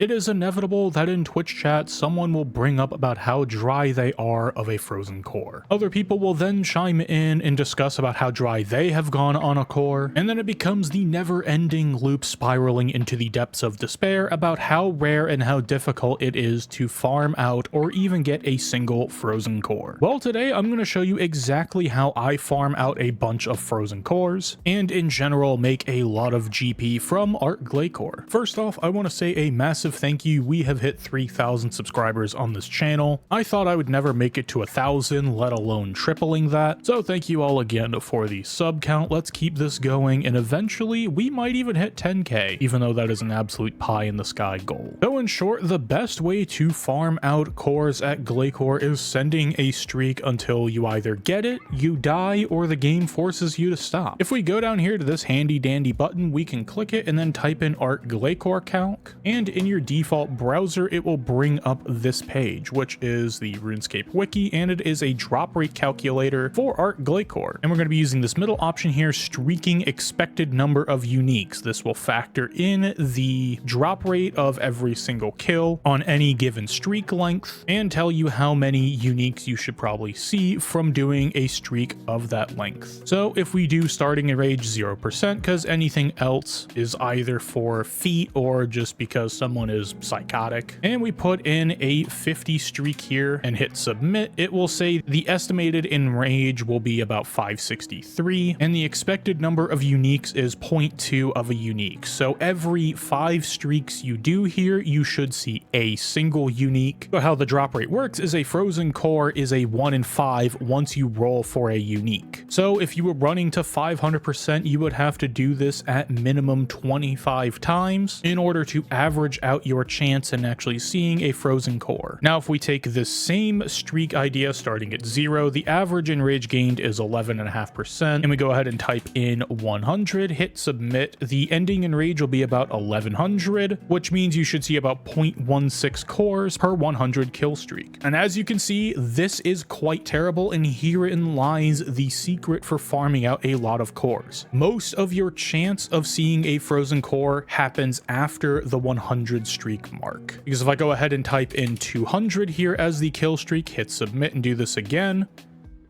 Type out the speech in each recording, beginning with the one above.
It is inevitable that in Twitch chat, someone will bring up about how dry they are of a frozen core. Other people will then chime in and discuss about how dry they have gone on a core, and then it becomes the never-ending loop spiraling into the depths of despair about how rare and how difficult it is to farm out or even get a single frozen core. Well, today I'm going to show you exactly how I farm out a bunch of frozen cores, and in general make a lot of GP from Arch Glacor. First off, I want to say a massive thank you. We have hit 3,000 subscribers on this channel. I thought I would never make it to 1,000, let alone tripling that. So thank you all again for the sub count. Let's keep this going, and eventually we might even hit 10k, even though that is an absolute pie in the sky goal. So in short, the best way to farm out cores at Glacor is sending a streak until you either get it, you die, or the game forces you to stop. If we go down here to this handy dandy button, we can click it and then type in Arch Glacor Calc, and in your default browser it will bring up this page, which is the RuneScape wiki, and it is a drop rate calculator for Arch Glacor. And we're going to be using this middle option here, streaking expected number of uniques. This will factor in the drop rate of every single kill on any given streak length and tell you how many uniques you should probably see from doing a streak of that length. So if we do starting in rage 0%, because anything else is either for feet or just because someone is psychotic, and we put in a 50 streak here and hit submit, it will say the estimated enrage will be about 563 and the expected number of uniques is 0.2 of a unique. So every 5 streaks you do here, you should see a single unique. So how the drop rate works is a frozen core is a 1 in 5 once you roll for a unique. So if you were running to 500%, you would have to do this at minimum 25 times in order to average out your chance in actually seeing a frozen core. Now, if we take this same streak idea starting at 0, the average enrage gained is 11.5%, and we go ahead and type in 100, hit submit. The ending enrage will be about 1100, which means you should see about 0.16 cores per 100 kill streak. And as you can see, this is quite terrible, and herein lies the secret for farming out a lot of cores. Most of your chance of seeing a frozen core happens after the 100 streak mark. Because if I go ahead and type in 200 here as the kill streak, hit submit and do this again,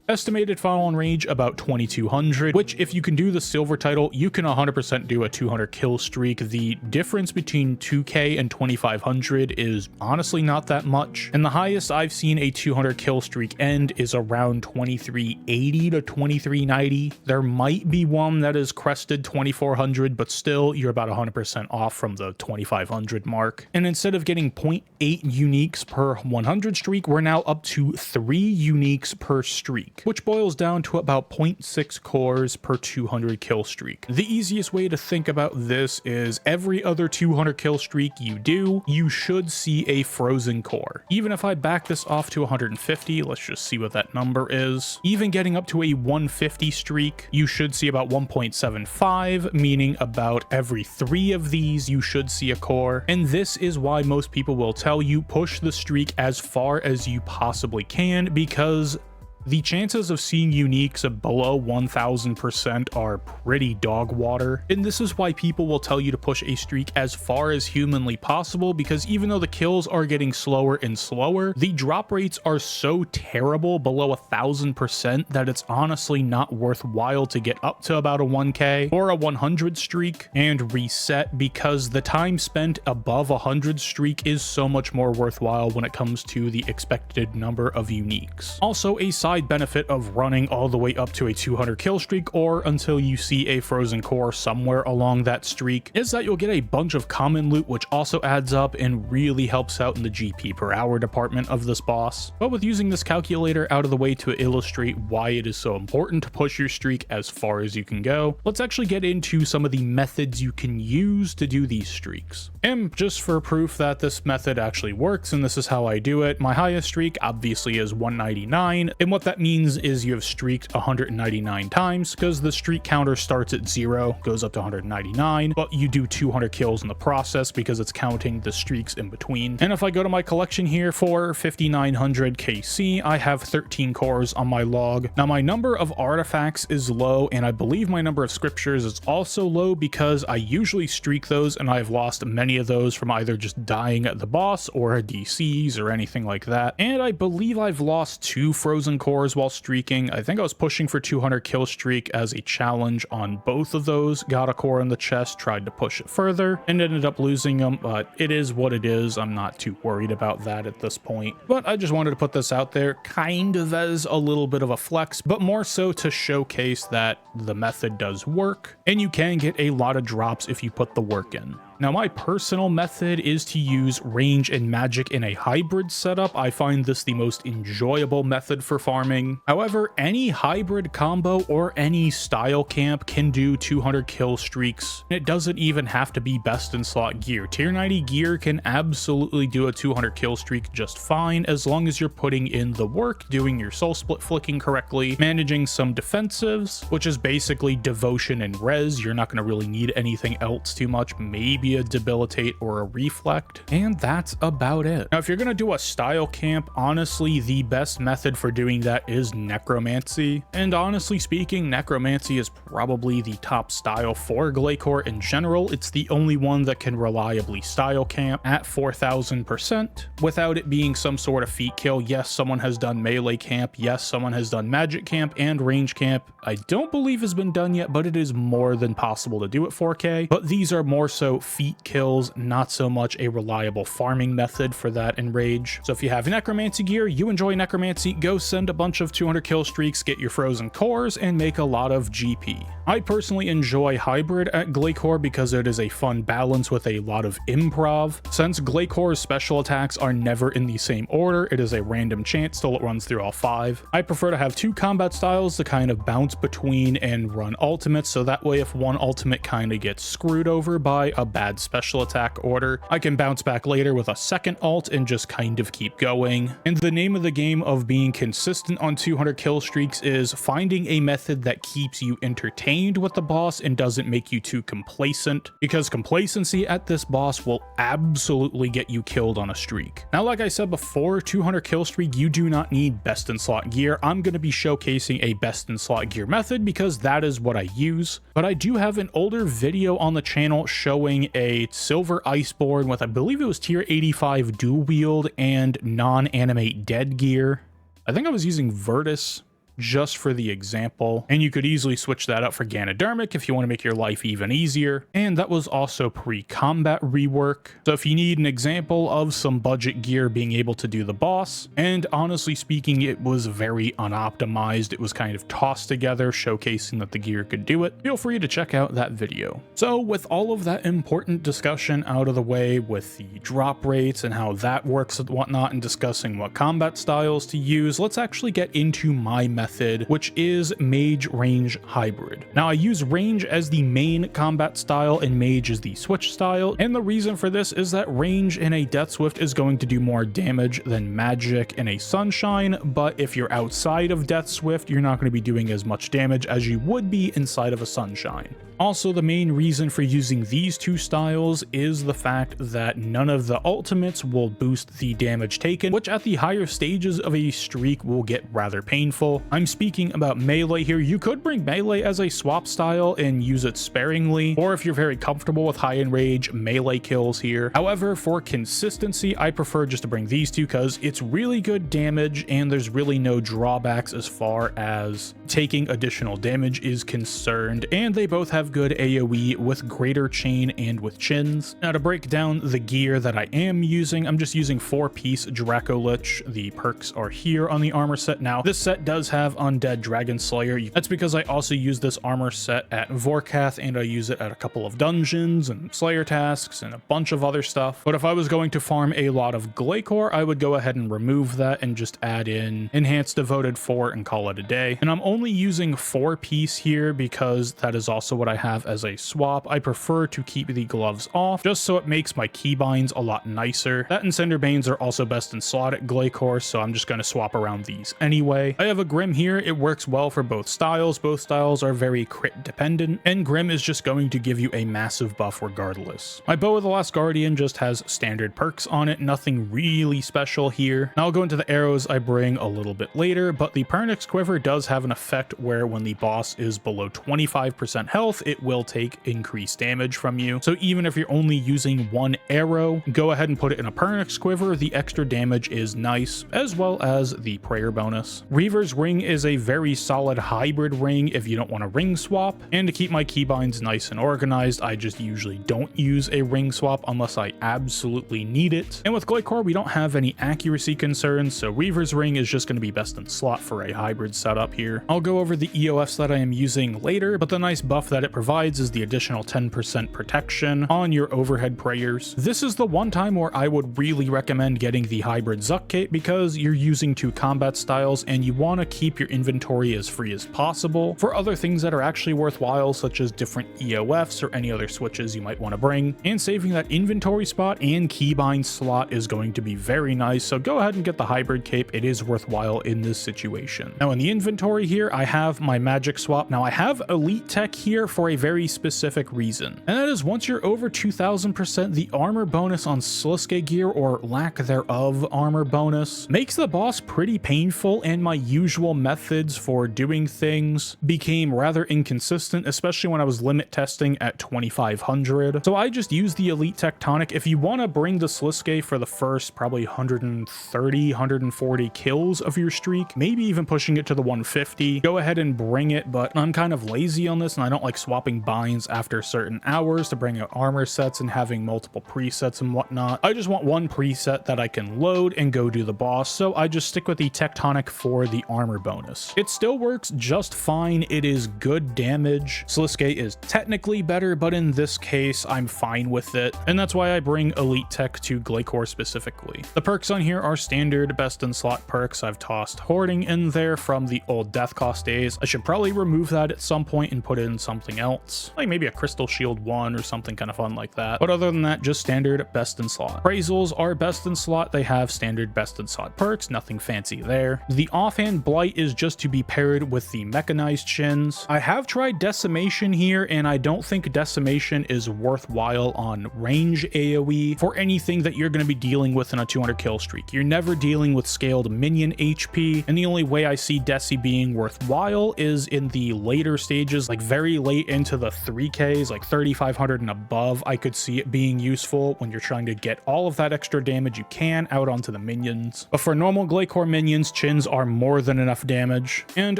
estimated final enrage about 2200, which if you can do the silver title, you can 100% do a 200 kill streak. The difference between 2k and 2500 is honestly not that much, and the highest I've seen a 200 kill streak end is around 2380 to 2390. There might be one that is crested 2400, but still you're about 100% off from the 2500 mark. And instead of getting 0.8 uniques per 100 streak, we're now up to 3 uniques per streak, which boils down to about 0.6 cores per 200 kill streak. The easiest way to think about this is every other 200 kill streak you do, you should see a frozen core. Even if I back this off to 150, let's just see what that number is. Even getting up to a 150 streak, you should see about 1.75, meaning about every 3 of these you should see a core. And this is why most people will tell you push the streak as far as you possibly can, because the chances of seeing uniques of below 1000% are pretty dog water, and this is why people will tell you to push a streak as far as humanly possible, because even though the kills are getting slower and slower, the drop rates are so terrible below 1000% that it's honestly not worthwhile to get up to about a 1k or a 100 streak and reset, because the time spent above 100 streak is so much more worthwhile when it comes to the expected number of uniques. Also, a side benefit of running all the way up to a 200 kill streak or until you see a frozen core somewhere along that streak is that you'll get a bunch of common loot, which also adds up and really helps out in the GP per hour department of this boss. But with using this calculator out of the way to illustrate why it is so important to push your streak as far as you can go, let's actually get into some of the methods you can use to do these streaks. And just for proof that this method actually works, and this is how I do it, my highest streak obviously is 199, and what what that means is you have streaked 199 times, because the streak counter starts at 0, goes up to 199, but you do 200 kills in the process because it's counting the streaks in between. And if I go to my collection here for 5900 KC, I have 13 cores on my log. Now my number of artifacts is low, and I believe my number of scriptures is also low because I usually streak those, and I've lost many of those from either just dying at the boss or DCs or anything like that. And I believe I've lost 2 frozen cores while streaking. I think I was pushing for 200 kill streak as a challenge on both of those. Got a core in the chest, tried to push it further, and ended up losing them, but it is what it is. I'm not too worried about that at this point. But I just wanted to put this out there kind of as a little bit of a flex, but more so to showcase that the method does work, and you can get a lot of drops if you put the work in. Now, my personal method is to use range and magic in a hybrid setup. I find this the most enjoyable method for farming. However, any hybrid combo or any style camp can do 200 kill streaks. It doesn't even have to be best in slot gear. Tier 90 gear can absolutely do a 200 kill streak just fine, as long as you're putting in the work, doing your soul split flicking correctly, managing some defensives, which is basically devotion and res. You're not going to really need anything else too much, maybe a debilitate or a reflect, and that's about it. Now, if you're gonna do a style camp, honestly, the best method for doing that is necromancy. And honestly speaking, necromancy is probably the top style for Glacor in general. It's the only one that can reliably style camp at 4000% without it being some sort of feat kill. Yes, someone has done melee camp. Yes, someone has done magic camp and range camp. I don't believe has been done yet, but it is more than possible to do at 4K. But these are more so feat kills, not so much a reliable farming method for that in rage. So if you have necromancy gear, you enjoy necromancy, go send a bunch of 200 kill streaks, get your frozen cores, and make a lot of GP. I personally enjoy hybrid at Glacor because it is a fun balance with a lot of improv. Since Glacor's special attacks are never in the same order, it is a random chance till it runs through all 5. I prefer to have 2 combat styles to kind of bounce between and run ultimates, so that way if one ultimate kind of gets screwed over by a bad special attack order, I can bounce back later with a second ult and just kind of keep going. And the name of the game of being consistent on 200 kill streaks is finding a method that keeps you entertained with the boss and doesn't make you too complacent, because complacency at this boss will absolutely get you killed on a streak. Now, like I said before, 200 kill streak, you do not need best in slot gear. I'm going to be showcasing a best in slot gear method because that is what I use, but I do have an older video on the channel showing a silver iceborne with, I believe it was tier 85 dual wield and non-animate dead gear. I think I was using Virtus just for the example, and you could easily switch that up for Ganodermic if you want to make your life even easier, and that was also pre-combat rework. So if you need an example of some budget gear being able to do the boss, and honestly speaking, it was very unoptimized, it was kind of tossed together, showcasing that the gear could do it, feel free to check out that video. So with all of that important discussion out of the way with the drop rates and how that works and whatnot, and discussing what combat styles to use, let's actually get into my method, which is Mage Range Hybrid. Now, I use Range as the main combat style and Mage as the switch style, and the reason for this is that Range in a Death Swift is going to do more damage than Magic in a Sunshine, but if you're outside of Death Swift, you're not going to be doing as much damage as you would be inside of a Sunshine. Also, the main reason for using these 2 styles is the fact that none of the ultimates will boost the damage taken, which at the higher stages of a streak will get rather painful. I'm speaking about melee here. You could bring melee as a swap style and use it sparingly, or if you're very comfortable with high enrage, melee kills here. However, for consistency, I prefer just to bring these 2 because it's really good damage and there's really no drawbacks as far as taking additional damage is concerned, and they both have good AoE with greater chain and with chins. Now, to break down the gear that I am using, I'm just using 4-piece Draco Lich. The perks are here on the armor set. Now, this set does have Undead Dragon Slayer. That's because I also use this armor set at Vorkath, and I use it at a couple of dungeons and Slayer tasks and a bunch of other stuff. But if I was going to farm a lot of Glacor, I would go ahead and remove that and just add in Enhanced Devoted 4 and call it a day. And I'm only using 4-piece here because that is also what I have as a swap. I prefer to keep the gloves off just so it makes my keybinds a lot nicer. That and Cinderbanes are also best in slot at Glacor, so I'm just going to swap around these anyway. I have a Grim here. It works well for both styles. Both styles are very crit dependent, and Grim is just going to give you a massive buff regardless. My Bow of the Last Guardian just has standard perks on it, nothing really special here. Now I'll go into the arrows I bring a little bit later, but the Pernix Quiver does have an effect where when the boss is below 25% health, it will take increased damage from you. So even if you're only using one arrow, go ahead and put it in a Pernix Quiver. The extra damage is nice, as well as the prayer bonus. Reaver's Ring is a very solid hybrid ring if you don't want a ring swap, and to keep my keybinds nice and organized, I just usually don't use a ring swap unless I absolutely need it. And with Glacor, we don't have any accuracy concerns, so Reaver's Ring is just going to be best in slot for a hybrid setup here. I'll go over the EOFs that I am using later, but the nice buff that it provides is the additional 10% protection on your overhead prayers. This is the one time where I would really recommend getting the hybrid Zuck Cape because you're using two combat styles and you want to keep your inventory as free as possible for other things that are actually worthwhile, such as different EOFs or any other switches you might want to bring, and saving that inventory spot and keybind slot is going to be very nice, so go ahead and get the hybrid cape. It is worthwhile in this situation. Now in the inventory here, I have my magic swap. Now I have elite tech here for a very specific reason, and that is once you're over 2000%, the armor bonus on Sliske gear, or lack thereof armor bonus, makes the boss pretty painful, and my usual methods for doing things became rather inconsistent, especially when I was limit testing at 2500. So I just use the elite tectonic. If you want to bring the Sliske for the first probably 130, 140 kills of your streak, maybe even pushing it to the 150, go ahead and bring it, but I'm kind of lazy on this and I don't like swapping binds after certain hours to bring out armor sets and having multiple presets and whatnot. I just want one preset that I can load and go do the boss, so I just stick with the tectonic for the armor bonus. It still works just fine. It is good damage. Sliske is technically better, but in this case, I'm fine with it, and that's why I bring elite tech to Glacor specifically. The perks on here are standard best in slot perks. I've tossed hoarding in there from the old death cost days. I should probably remove that at some point and put in something else, like maybe a crystal shield 1 or something kind of fun like that. But other than that, just standard best in slot. Appraisals are best in slot. They have standard best in slot perks, nothing fancy there. The offhand blight is just to be paired with the mechanized shins. I have tried decimation here, and I don't think decimation is worthwhile on range AoE for anything that you're going to be dealing with in a 200 kill streak. You're never dealing with scaled minion HP, and the only way I see Deci being worthwhile is in the later stages, like very late into the 3Ks, like 3500 and above. I could see it being useful when you're trying to get all of that extra damage you can out onto the minions. But for normal Glacor minions, chins are more than enough damage, and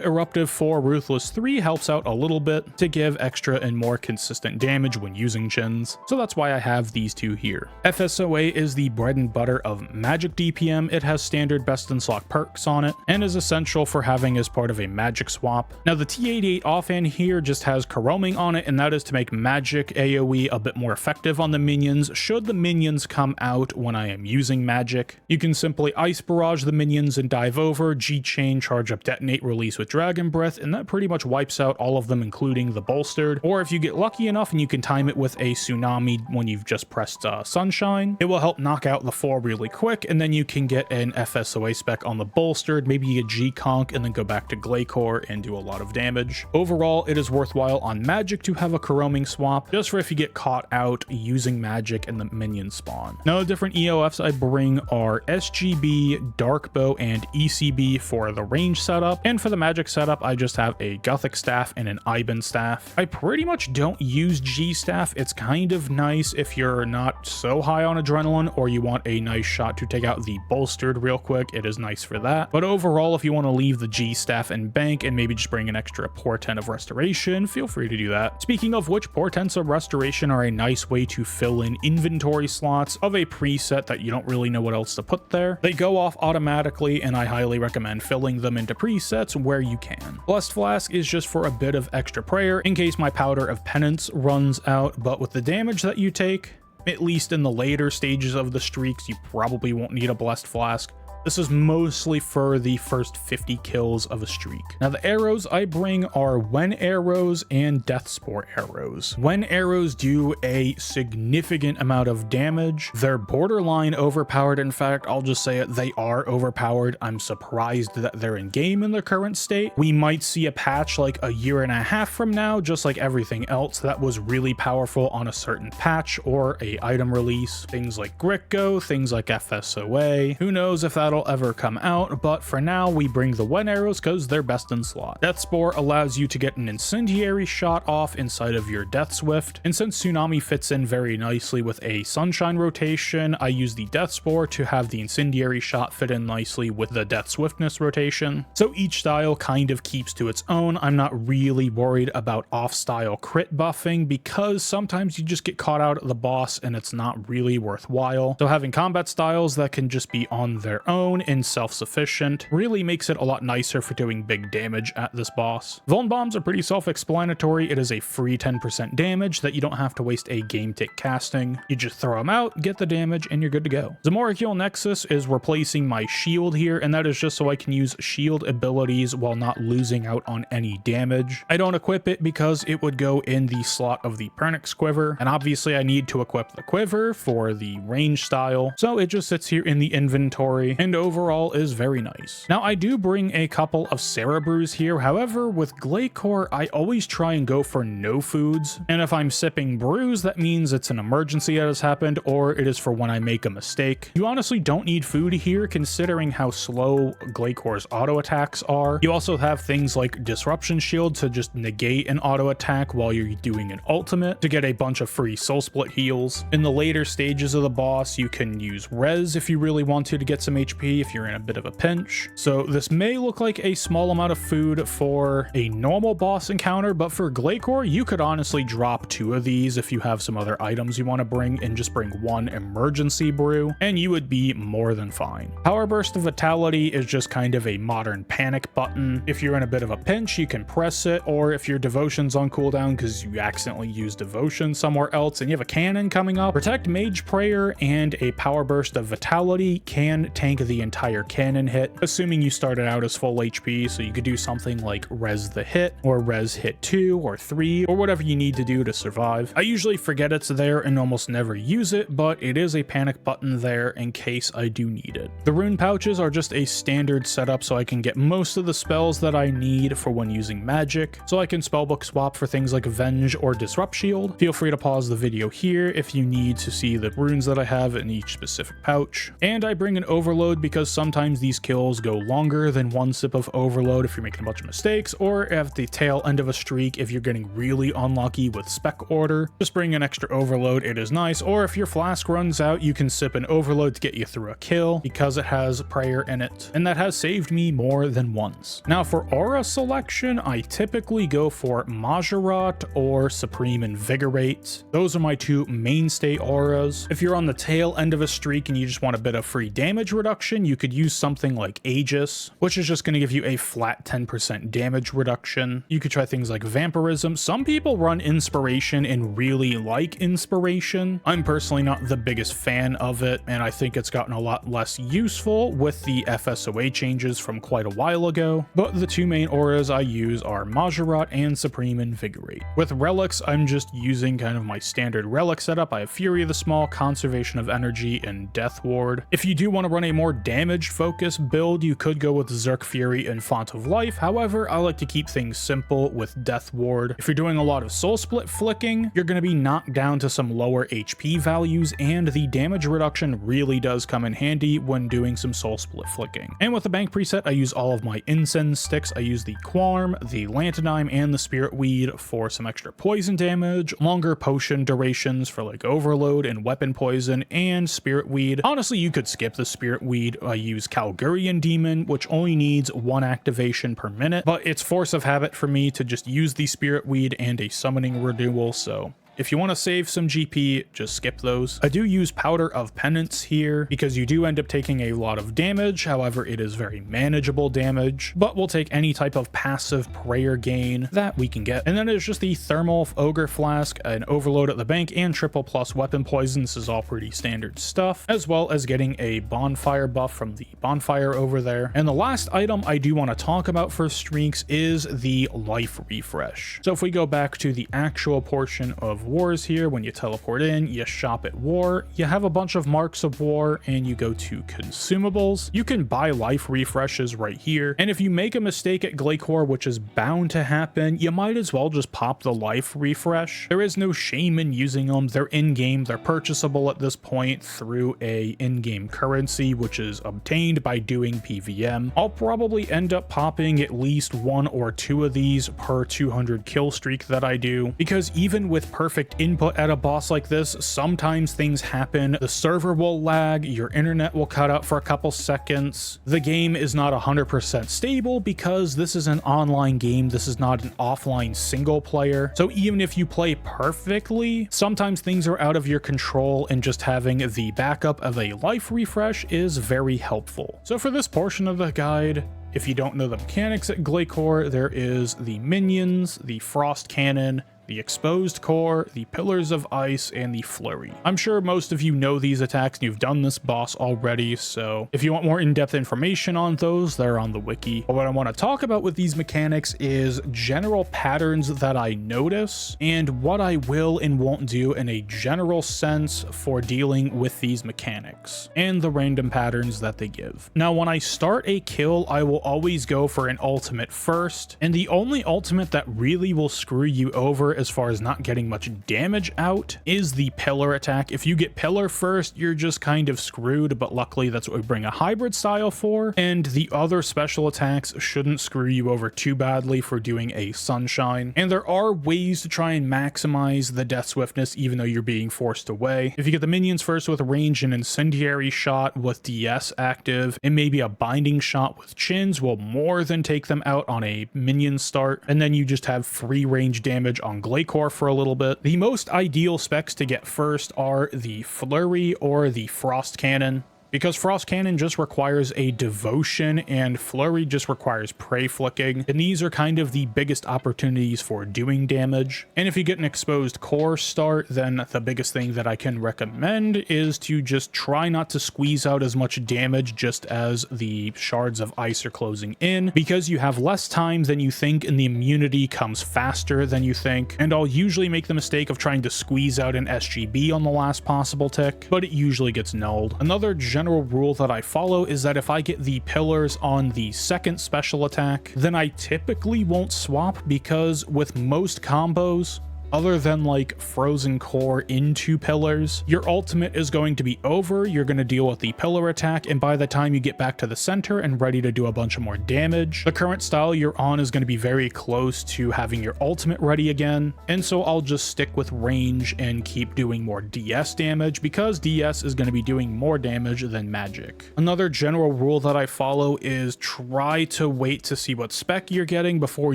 Eruptive 4 Ruthless 3 helps out a little bit to give extra and more consistent damage when using chins, so that's why I have these two here. FSOA is the bread and butter of magic DPM. It has standard best in slot perks on it and is essential for having as part of a magic swap. Now the T88 offhand here just has Coroming on it, and that is to make magic AoE a bit more effective on the minions should the minions come out when I am using magic. You can simply ice barrage the minions and dive over, G-chain, charge up detonate, release with dragon breath, and that pretty much wipes out all of them, including the bolstered. Or if you get lucky enough and you can time it with a tsunami when you've just pressed sunshine, it will help knock out the 4 really quick, and then you can get an FSOA spec on the bolstered, maybe a G-conk, and then go back to Glacor and do a lot of damage. Overall, it is worthwhile on magic to have a Coroming swap, just for if you get caught out using magic and the minion spawn. Now the different EOFs I bring are SGB, Darkbow, and ECB for the range setup, and for the magic setup I just have a Gothic staff and an Iban staff. I pretty much don't use G staff. It's kind of nice if you're not so high on adrenaline or you want a nice shot to take out the bolstered real quick. It is nice for that, but overall if you want to leave the G staff and bank and maybe just bring an extra portent of restoration, feel free to do that. Speaking of which, portents of restoration are a nice way to fill in inventory slots of a preset that you don't really know what else to put there. They go off automatically, and I highly recommend filling them into presets where you can. Blessed Flask is just for a bit of extra prayer in case my powder of penance runs out, but with the damage that you take, at least in the later stages of the streaks, you probably won't need a Blessed Flask. This is mostly for the first 50 kills of a streak. Now the arrows I bring are Wen arrows and Death Spore arrows. Wen arrows do a significant amount of damage. They're borderline overpowered. In fact, I'll just say it, they are overpowered. I'm surprised that they're in game in their current state. We might see a patch like a year and a half from now, just like everything else that was really powerful on a certain patch or a item release. Things like Gricko, things like FSOA. Who knows if that'll ever come out, but for now we bring the Wen arrows because they're best in slot. Death Spore allows you to get an incendiary shot off inside of your Death Swift, and since Tsunami fits in very nicely with a Sunshine rotation, I use the Death Spore to have the incendiary shot fit in nicely with the Death Swiftness rotation. So each style kind of keeps to its own. I'm not really worried about off-style crit buffing because sometimes you just get caught out at the boss and it's not really worthwhile. So having combat styles that can just be on their own and self-sufficient really makes it a lot nicer for doing big damage at this boss. Vuln bombs are pretty self-explanatory. It is a free 10% damage that you don't have to waste a game tick casting. You just throw them out, get the damage, and you're good to go. Zamoricule Nexus is replacing my shield here, and that is just so I can use shield abilities while not losing out on any damage. I don't equip it because it would go in the slot of the Pernix quiver, and obviously I need to equip the quiver for the range style, so it just sits here in the inventory and overall is very nice. Now I do bring a couple of Cerebrews here, however with Glacor I always try and go for no foods, and if I'm sipping brews that means it's an emergency that has happened or it is for when I make a mistake. You honestly don't need food here considering how slow Glacor's auto attacks are. You also have things like Disruption Shield to just negate an auto attack while you're doing an ultimate to get a bunch of free soul split heals. In the later stages of the boss you can use res if you really want to get some HP if you're in a bit of a pinch. So this may look like a small amount of food for a normal boss encounter, but for Glacor you could honestly drop 2 of these if you have some other items you want to bring and just bring 1 emergency brew and you would be more than fine. Power Burst of Vitality is just kind of a modern panic button. If you're in a bit of a pinch you can press it, or if your devotion's on cooldown because you accidentally use devotion somewhere else and you have a cannon coming up, Protect Mage Prayer and a Power Burst of Vitality can tank the entire cannon hit, assuming you started out as full HP, so you could do something like res the hit or res hit 2 or 3 or whatever you need to do to survive. I usually forget it's there and almost never use it, but it is a panic button there in case I do need it. The rune pouches are just a standard setup so I can get most of the spells that I need for when using magic, so I can spellbook swap for things like Avenge or Disrupt Shield. Feel free to pause the video here if you need to see the runes that I have in each specific pouch. And I bring an Overload because sometimes these kills go longer than 1 sip of Overload if you're making a bunch of mistakes, or at the tail end of a streak if you're getting really unlucky with spec order. Just bring an extra Overload, it is nice, or if your flask runs out you can sip an Overload to get you through a kill because it has prayer in it, and that has saved me more than once. Now for aura selection I typically go for Majorat or Supreme Invigorate. Those are my 2 mainstay auras. If you're on the tail end of a streak and you just want a bit of free damage reduction, you could use something like Aegis, which is just going to give you a flat 10% damage reduction. You could try things like Vampirism. Some people run Inspiration and really like Inspiration. I'm personally not the biggest fan of it, and I think it's gotten a lot less useful with the FSOA changes from quite a while ago, but the 2 main auras I use are Majorat and Supreme Invigorate. With relics, I'm just using kind of my standard relic setup. I have Fury of the Small, Conservation of Energy, and Death Ward. If you do want to run a more damage focused build, you could go with Zerk Fury and Font of Life. However, I like to keep things simple with Death Ward. If you're doing a lot of soul split flicking, you're going to be knocked down to some lower HP values, and the damage reduction really does come in handy when doing some soul split flicking. And with the bank preset, I use all of my incense sticks. I use the Quarm, the Lanternime, and the Spirit Weed for some extra poison damage, longer potion durations for like Overload and weapon poison, and Spirit Weed. Honestly, you could skip the Spirit Weed. I use Calgurian Demon, which only needs 1 activation per minute, but it's force of habit for me to just use the Spirit Weed and a summoning renewal, so If you want to save some GP, just skip those. I do use Powder of Penance here because you do end up taking a lot of damage. However, it is very manageable damage, but we'll take any type of passive prayer gain that we can get. And then there's just the Thermal Ogre Flask, an Overload at the bank, and triple plus weapon poison. This is all pretty standard stuff, as well as getting a bonfire buff from the bonfire over there. And the last item I do want to talk about for streaks is the life refresh. So if we go back to the actual portion of wars here, when you teleport in, you shop at war, you have a bunch of marks of war, and you go to consumables. You can buy life refreshes right here, and if you make a mistake at Glacor, which is bound to happen, you might as well just pop the life refresh. There is no shame in using them. They're in-game, they're purchasable at this point through a in-game currency, which is obtained by doing PVM. I'll probably end up popping at least 1 or 2 of these per 200 kill streak that I do, because even with perfect input at a boss like this, sometimes things happen. The server will lag, your internet will cut out for a couple seconds. The game is not 100% stable because this is an online game. This is not an offline single player. So even if you play perfectly, sometimes things are out of your control, and just having the backup of a life refresh is very helpful. So for this portion of the guide, if you don't know the mechanics at Glacor, there is the minions, the frost cannon, the exposed core, the pillars of ice, and the flurry. I'm sure most of you know these attacks and you've done this boss already, so if you want more in-depth information on those, they're on the wiki. But what I want to talk about with these mechanics is general patterns that I notice, and what I will and won't do in a general sense for dealing with these mechanics, and the random patterns that they give. Now, when I start a kill, I will always go for an ultimate first, and the only ultimate that really will screw you over as far as not getting much damage out is the pillar attack. If you get pillar first, you're just kind of screwed, but luckily that's what we bring a hybrid style for, and the other special attacks shouldn't screw you over too badly for doing a sunshine. And there are ways to try and maximize the death swiftness even though you're being forced away. If you get the minions first with range and incendiary shot with DS active, and maybe a binding shot with chins will more than take them out on a minion start, and then you just have free range damage on Glacor for a little bit. The most ideal specs to get first are the Flurry or the Frost Cannon, because Frost Cannon just requires a devotion and Flurry just requires prey flicking, and these are kind of the biggest opportunities for doing damage. And if you get an exposed core start, then the biggest thing that I can recommend is to just try not to squeeze out as much damage just as the shards of ice are closing in, because you have less time than you think and the immunity comes faster than you think. And I'll usually make the mistake of trying to squeeze out an SGB on the last possible tick, but it usually gets nulled. Another general rule that I follow is that if I get the pillars on the second special attack, then I typically won't swap, because with most combos, other than like frozen core into pillars, your ultimate is going to be over. You're going to deal with the pillar attack, and by the time you get back to the center and ready to do a bunch of more damage, the current style you're on is going to be very close to having your ultimate ready again. And so I'll just stick with range and keep doing more DS damage, because DS is going to be doing more damage than magic. Another general rule that I follow is try to wait to see what spec you're getting before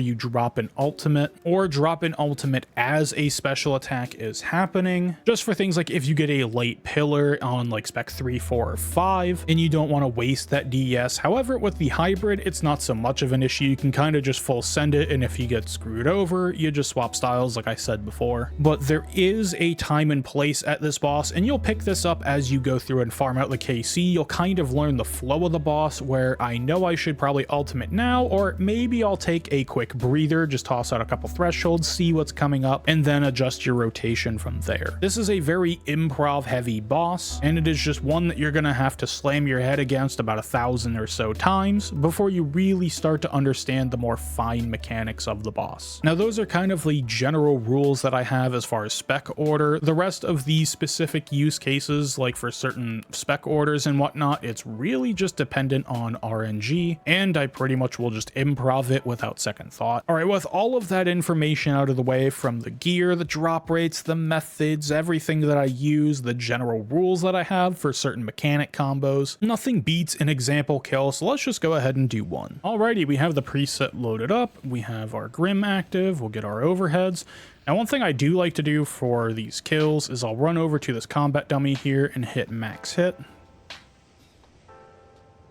you drop an ultimate, or drop an ultimate as a special attack is happening, just for things like if you get a late pillar on like spec 3, 4, or 5 and you don't want to waste that DS. However, with the hybrid, it's not so much of an issue. You can kind of just full send it, and if you get screwed over, you just swap styles like I said before. But there is a time and place at this boss, and you'll pick this up as you go through and farm out the KC. You'll kind of learn the flow of the boss, where I know I should probably ultimate now, or maybe I'll take a quick breather, just toss out a couple thresholds, see what's coming up, and then adjust your rotation from there. This is a very improv heavy boss, and it is just one that you're gonna have to slam your head against about 1,000 or so times before you really start to understand the more fine mechanics of the boss. Now, those are kind of the general rules that I have as far as spec order. The rest of these specific use cases, like for certain spec orders and whatnot, it's really just dependent on RNG, and I pretty much will just improv it without second thought. All right, with all of that information out of the way, from the gear, the drop rates, the methods, everything that I use, the general rules that I have for certain mechanic combos, nothing beats an example kill, so let's just go ahead and do one. Alrighty, we have the preset loaded up, we have our Grim active, we'll get our overheads. Now, one thing I do like to do for these kills is I'll run over to this combat dummy here and hit max hit.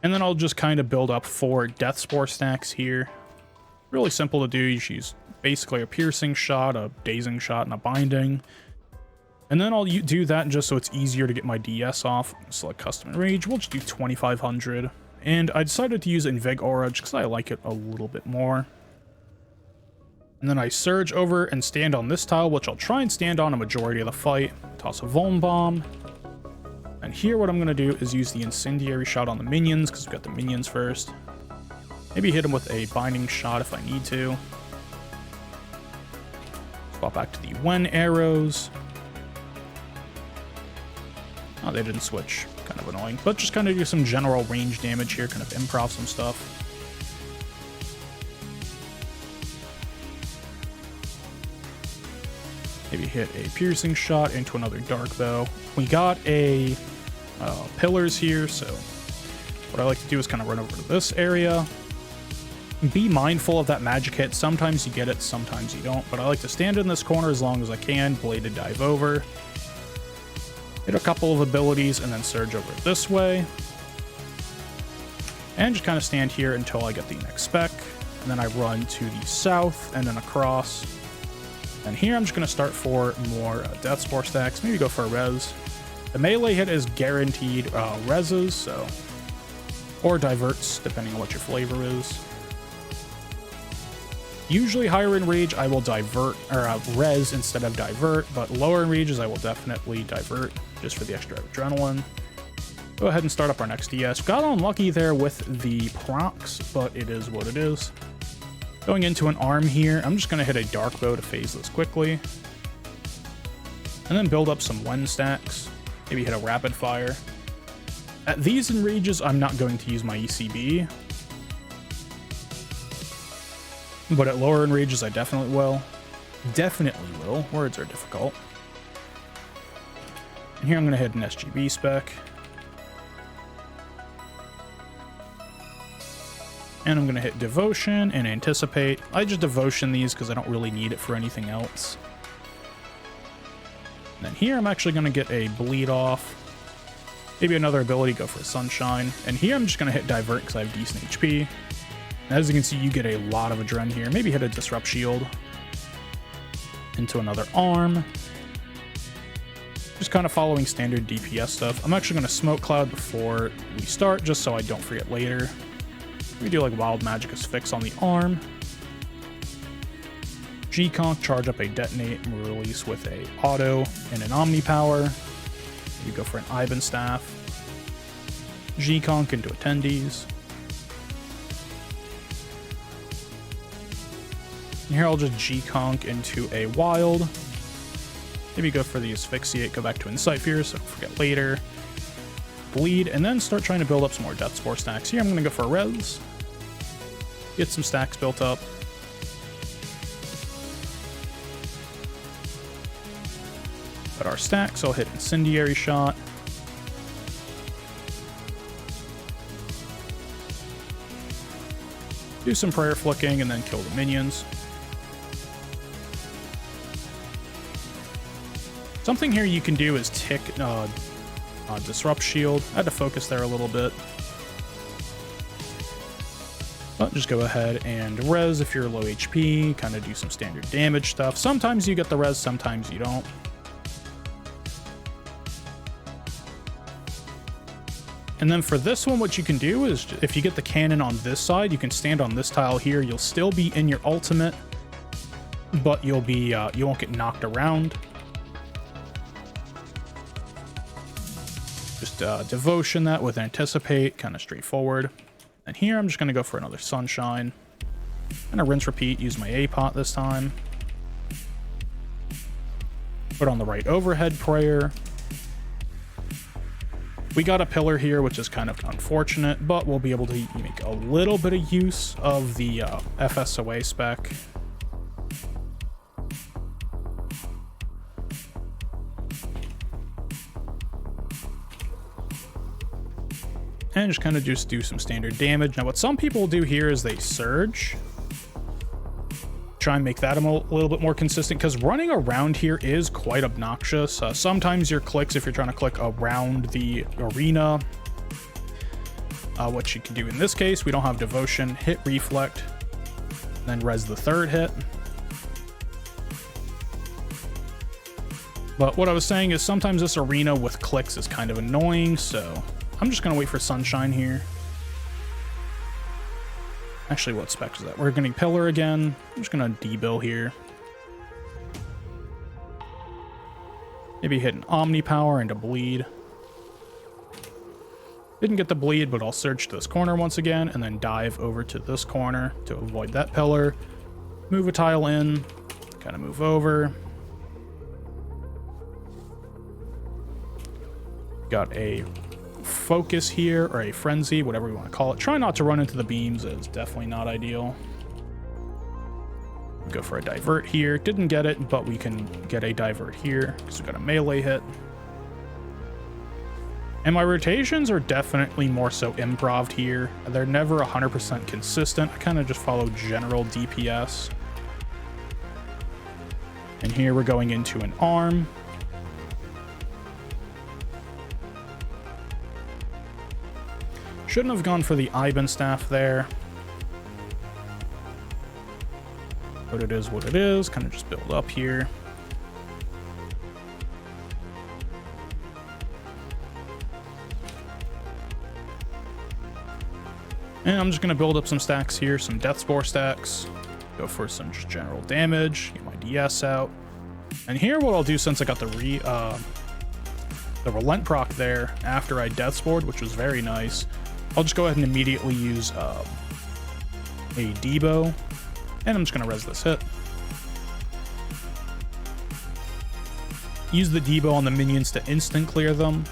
And then I'll just kind of build up 4 death spore stacks here. Really simple to do. You use basically a piercing shot, a dazing shot, and a binding. And then I'll do that just so it's easier to get my DS off. Select custom and rage. We'll just do 2500. And I decided to use Invig Aura just because I like it a little bit more. And then I surge over and stand on this tile, which I'll try and stand on a majority of the fight. Toss a Vuln Bomb. And here what I'm going to do is use the Incendiary Shot on the minions, because we've got the minions first. Maybe hit them with a Binding Shot if I need to. Swap back to the Wen arrows. Oh, they didn't switch. Kind of annoying. But just kind of do some general range damage here, kind of improv some stuff. Maybe hit a piercing shot into another dark bow. We got a pillars here, so what I like to do is kind of run over to this area. Be mindful of that magic hit. Sometimes you get it, sometimes you don't, but I like to stand in this corner as long as I can, bladed dive over. Hit a couple of abilities and then surge over this way. And just kind of stand here until I get the next spec. And then I run to the south and then across. And here I'm just going to start for more death spore stacks. Maybe go for a res. The melee hit is guaranteed reses, so, or diverts, depending on what your flavor is. Usually higher in rage, I will divert, or res instead of divert, but lower in rages, I will definitely divert, just for the extra adrenaline. Go ahead and start up our next DS. Got unlucky there with the procs, but it is what it is. Going into an arm here, I'm just going to hit a dark bow to phase this quickly. And then build up some Wen stacks. Maybe hit a rapid fire. At these in rages, I'm not going to use my ECB. But at lower in rages, I definitely will. Definitely will. Words are difficult. And here I'm going to hit an SGB spec. And I'm going to hit Devotion and Anticipate. I just Devotion these because I don't really need it for anything else. And then here I'm actually going to get a Bleed off. Maybe another ability, go for a Sunshine. And here I'm just going to hit Divert because I have decent HP. And as you can see, you get a lot of adren here. Maybe hit a Disrupt Shield. Into another arm. Just kind of following standard DPS stuff. I'm actually going to Smoke Cloud before we start, just so I don't forget later. We do like Wild Magicus Fix on the arm. G-Conk, charge up a Detonate and release with a Auto and an Omni Power. You go for an Ivan Staff. G-Conk into Attendees. And here I'll just G-Conk into a Wild. Maybe go for the Asphyxiate, go back to Insight Fear, so don't forget later. Bleed, and then start trying to build up some more Death Spore stacks. Here I'm going to go for a res. Get some stacks built up. Got our stacks, I'll hit Incendiary Shot. Do some Prayer Flicking and then kill the minions. Something here you can do is tick Disrupt Shield. I had to focus there a little bit. But just go ahead and res if you're low HP, kind of do some standard damage stuff. Sometimes you get the res, sometimes you don't. And then for this one, what you can do is, if you get the cannon on this side, you can stand on this tile here. You'll still be in your ultimate, but you'll be you won't get knocked around. Just Devotion that with Anticipate, kind of straightforward. And here I'm just going to go for another Sunshine. And a rinse repeat, use my A-Pot this time. Put on the right overhead prayer. We got a pillar here, which is kind of unfortunate, but we'll be able to make a little bit of use of the FSOA spec. And just kind of do some standard damage. Now what some people do here is they surge. try and make that a little bit more consistent, because running around here is quite obnoxious. Sometimes your clicks, if you're trying to click around the arena, what you can do in this case, we don't have devotion, hit reflect, then res the third hit. But what I was saying is sometimes this arena with clicks is kind of annoying, so I'm just gonna wait for sunshine here. Actually, what spec is that? We're getting pillar again. I'm just gonna debill here. Maybe hit an omni power and a bleed. Didn't get the bleed, but I'll search this corner once again and then dive over to this corner to avoid that pillar. Move a tile in, kind of move over. Got a focus here, or a frenzy, whatever you want to call it. Try not to run into the beams. It's definitely not ideal. Go for a divert here. Didn't get it, but we can get a divert here because we got a melee hit. And my rotations are definitely more so improv here. They're never 100% consistent. I kind of just follow general DPS. And here we're going into an arm. Shouldn't have gone for the Iban staff there. But it is what it is. Kind of just build up here. And I'm just going to build up some stacks here, some Death Spore stacks. Go for some just general damage, get my DS out. And here what I'll do, since I got the Relent proc there after I Death Spored, which was very nice, I'll just go ahead and immediately use a Debo, and I'm just going to res this hit. Use the Debo on the minions to instant clear them.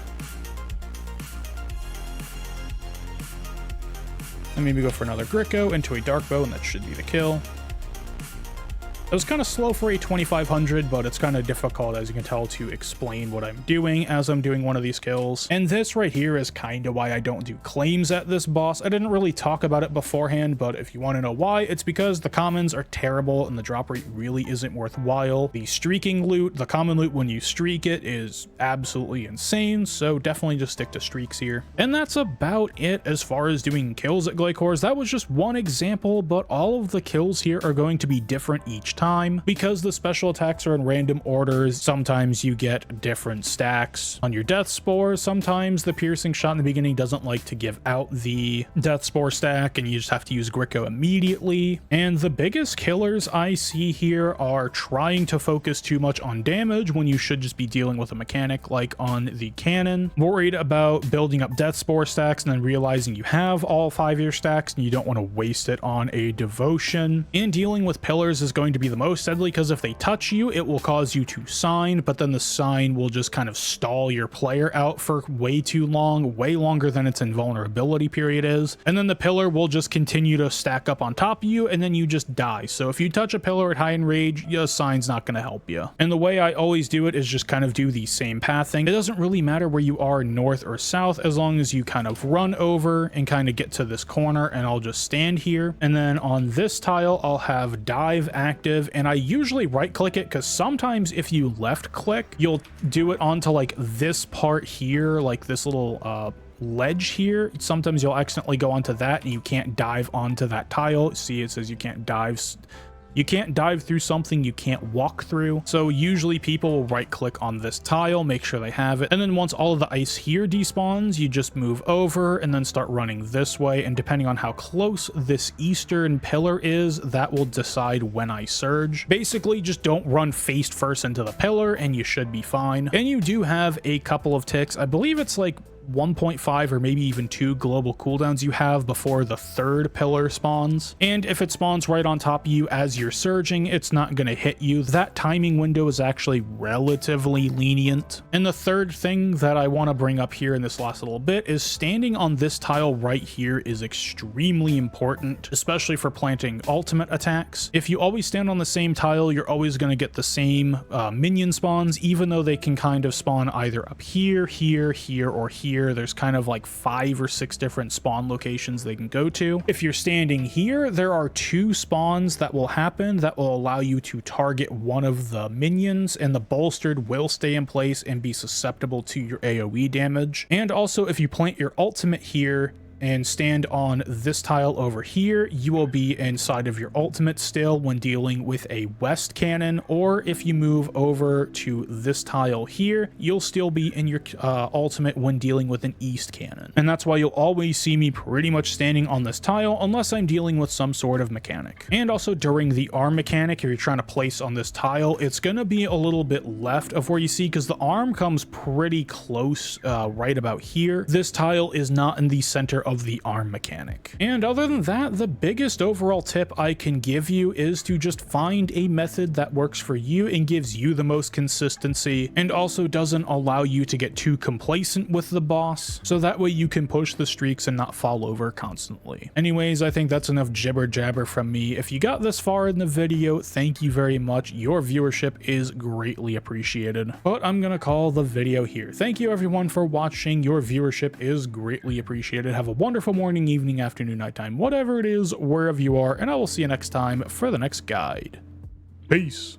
And maybe go for another Gricko into a Dark Bow, and that should be the kill. It was kind of slow for a 2500, but it's kind of difficult, as you can tell, to explain what I'm doing as I'm doing one of these kills. And this right here is kind of why I don't do claims at this boss. I didn't really talk about it beforehand, but if you want to know why, it's because the commons are terrible and the drop rate really isn't worthwhile. The streaking loot, the common loot when you streak it, is absolutely insane, so definitely just stick to streaks here. And that's about it as far as doing kills at Glacors. That was just one example, but all of the kills here are going to be different each time because the special attacks are in random orders. Sometimes you get different stacks on your Death Spore. Sometimes the piercing shot in the beginning doesn't like to give out the Death Spore stack, and you just have to use Gricko immediately. And the biggest killers I see here are trying to focus too much on damage when you should just be dealing with a mechanic like on the cannon. Worried about building up Death Spore stacks and then realizing you have all 5-year stacks and you don't want to waste it on a devotion. And dealing with pillars is going to be the most deadly, because if they touch you, it will cause you to sign, but then the sign will just kind of stall your player out for way too long, way longer than its invulnerability period is. And then the pillar will just continue to stack up on top of you, and then you just die. So if you touch a pillar at high enrage, your sign's not going to help you. And the way I always do it is just kind of do the same pathing. It doesn't really matter where you are, north or south, as long as you kind of run over and kind of get to this corner, and I'll just stand here. And then on this tile, I'll have dive active, and I usually right click it, because sometimes if you left click, you'll do it onto like this part here, like this little ledge here. Sometimes you'll accidentally go onto that and you can't dive onto that tile. See, it says you can't dive. You can't dive through something you can't walk through. So usually people will right click on this tile, make sure they have it. And then once all of the ice here despawns, you just move over and then start running this way. And depending on how close this eastern pillar is, that will decide when I surge. Basically, just don't run face first into the pillar and you should be fine. And you do have a couple of ticks. I believe it's like 1.5 or maybe even 2 global cooldowns you have before the third pillar spawns. And if it spawns right on top of you as you're surging, it's not going to hit you. That timing window is actually relatively lenient. And the third thing that I want to bring up here in this last little bit is standing on this tile right here is extremely important, especially for planting ultimate attacks. If you always stand on the same tile, you're always going to get the same minion spawns, even though they can kind of spawn either up here, here, here, or here. here, there's kind of like 5 or 6 different spawn locations they can go to. If you're standing here, there are 2 spawns that will happen that will allow you to target one of the minions, and the bolstered will stay in place and be susceptible to your AoE damage. And also, if you plant your ultimate here and stand on this tile over here, you will be inside of your ultimate still when dealing with a west cannon, or if you move over to this tile here, you'll still be in your ultimate when dealing with an east cannon. And that's why you'll always see me pretty much standing on this tile unless I'm dealing with some sort of mechanic. And also during the arm mechanic, if you're trying to place on this tile, it's going to be a little bit left of where you see, because the arm comes pretty close right about here. This tile is not in the center of the arm mechanic. And other than that, the biggest overall tip I can give you is to just find a method that works for you and gives you the most consistency, and also doesn't allow you to get too complacent with the boss, so that way you can push the streaks and not fall over constantly. Anyways, I think that's enough jibber jabber from me. If you got this far in the video, thank you very much. Your viewership is greatly appreciated. But I'm gonna call the video here. Thank you everyone for watching. Your viewership is greatly appreciated. Have a wonderful morning, evening, afternoon, nighttime, whatever it is, wherever you are, and I will see you next time for the next guide. Peace.